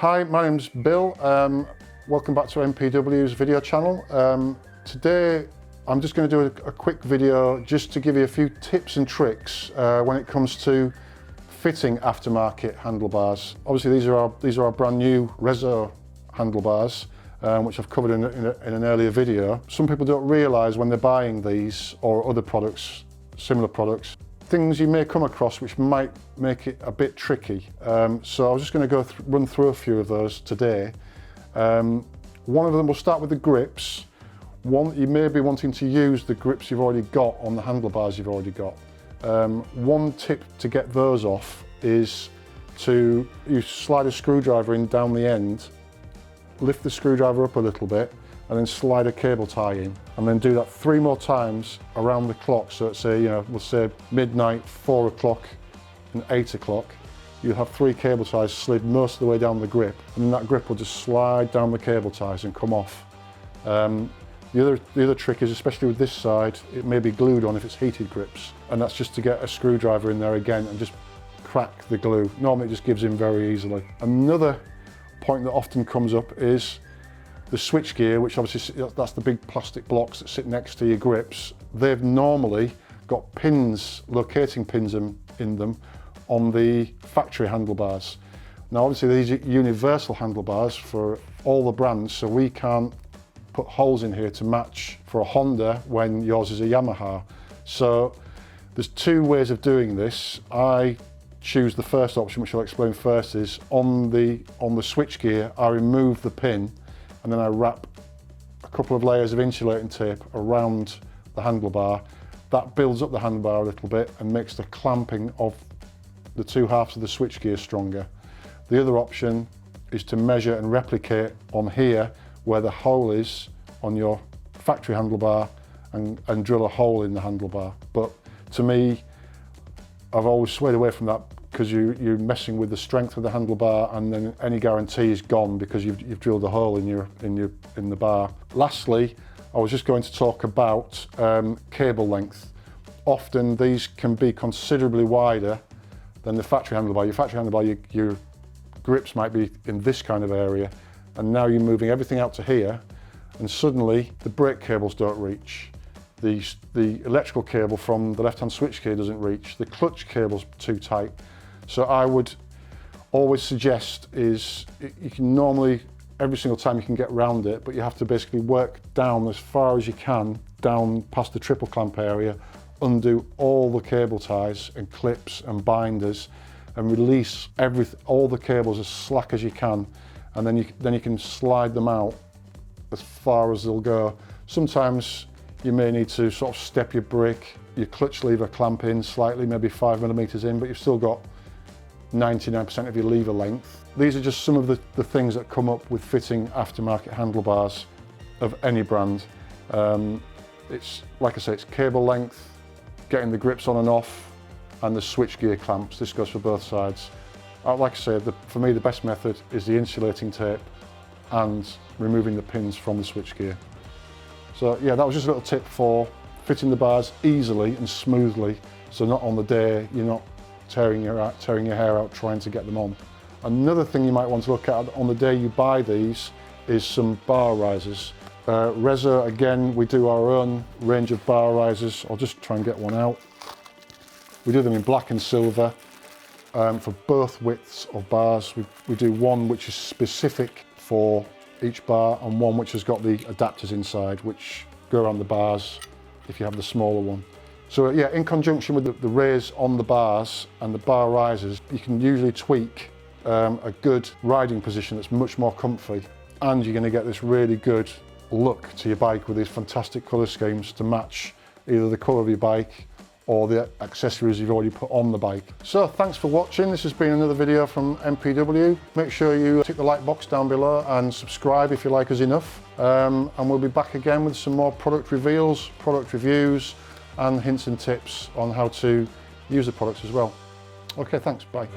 Hi, my name's Bill. Welcome back to MPW's video channel. Today I'm just going to do a quick video just to give you a few tips and tricks when it comes to fitting aftermarket handlebars. Obviously these are our brand new Rezo handlebars, which I've covered in an earlier video. Some people don't realise when they're buying these or other products, similar products, things you may come across which might make it a bit tricky. So I was just going to run through a few of those today. One of them, we'll start with the grips. One, you may be wanting to use the grips you've already got on the handlebars you've already got. One tip to get those off is to slide a screwdriver in down the end, lift the screwdriver up a little bit, and then slide a cable tie in, and then do that 3 more times around the clock. So it's we'll say midnight, 4 o'clock, and 8 o'clock. You'll have 3 cable ties slid most of the way down the grip, and then that grip will just slide down the cable ties and come off. The other trick is, especially with this side, it may be glued on if it's heated grips, and that's just to get a screwdriver in there again and just crack the glue. Normally it just gives in very easily. Another point that often comes up is the switch gear, which obviously that's the big plastic blocks that sit next to your grips. They've normally got pins, locating pins in them on the factory handlebars. Now obviously these are universal handlebars for all the brands, so we can't put holes in here to match for a Honda when yours is a Yamaha. So there's 2 ways of doing this. I choose the first option, which I'll explain first, is on the switch gear, I remove the pin and then I wrap a couple of layers of insulating tape around the handlebar. That builds up the handlebar a little bit and makes the clamping of the 2 halves of the switch gear stronger. The other option is to measure and replicate on here where the hole is on your factory handlebar and drill a hole in the handlebar. But to me, I've always swayed away from that because you're messing with the strength of the handlebar, and then any guarantee is gone because you've drilled a hole in the bar. Lastly, I was just going to talk about cable length. Often these can be considerably wider than the factory handlebar. Your factory handlebar, your grips might be in this kind of area, and now you're moving everything out to here, and suddenly the brake cables don't reach. The electrical cable from the left-hand switch gear doesn't reach. The clutch cable's too tight. So I would always suggest is, you can normally, every single time you can get around it, but you have to basically work down as far as you can, down past the triple clamp area, undo all the cable ties and clips and binders, and release all the cables as slack as you can, and then you can slide them out as far as they'll go. Sometimes you may need to sort of step your brake, your clutch lever clamp in slightly, maybe 5 millimeters in, but you've still got 99% of your lever length. These are just some of the things that come up with fitting aftermarket handlebars of any brand. It's, like I say, it's cable length, getting the grips on and off, and the switch gear clamps. This goes for both sides. Like I say, for me the best method is the insulating tape and removing the pins from the switch gear. So yeah, that was just a little tip for fitting the bars easily and smoothly, so not on the day you're not tearing your hair out trying to get them on. Another thing you might want to look at on the day you buy these is some bar risers. Rezo, again, we do our own range of bar risers. I'll just try and get one out. We do them in black and silver for both widths of bars. We do one which is specific for each bar and one which has got the adapters inside which go around the bars if you have the smaller one. So yeah, in conjunction with the raise on the bars and the bar risers, you can usually tweak a good riding position that's much more comfy, and you're going to get this really good look to your bike with these fantastic colour schemes to match either the colour of your bike or the accessories you've already put on the bike. So thanks for watching. This has been another video from MPW. Make sure you tick the like box down below and subscribe if you like us enough. And we'll be back again with some more product reveals, product reviews, and hints and tips on how to use the products as well. Okay, thanks, bye.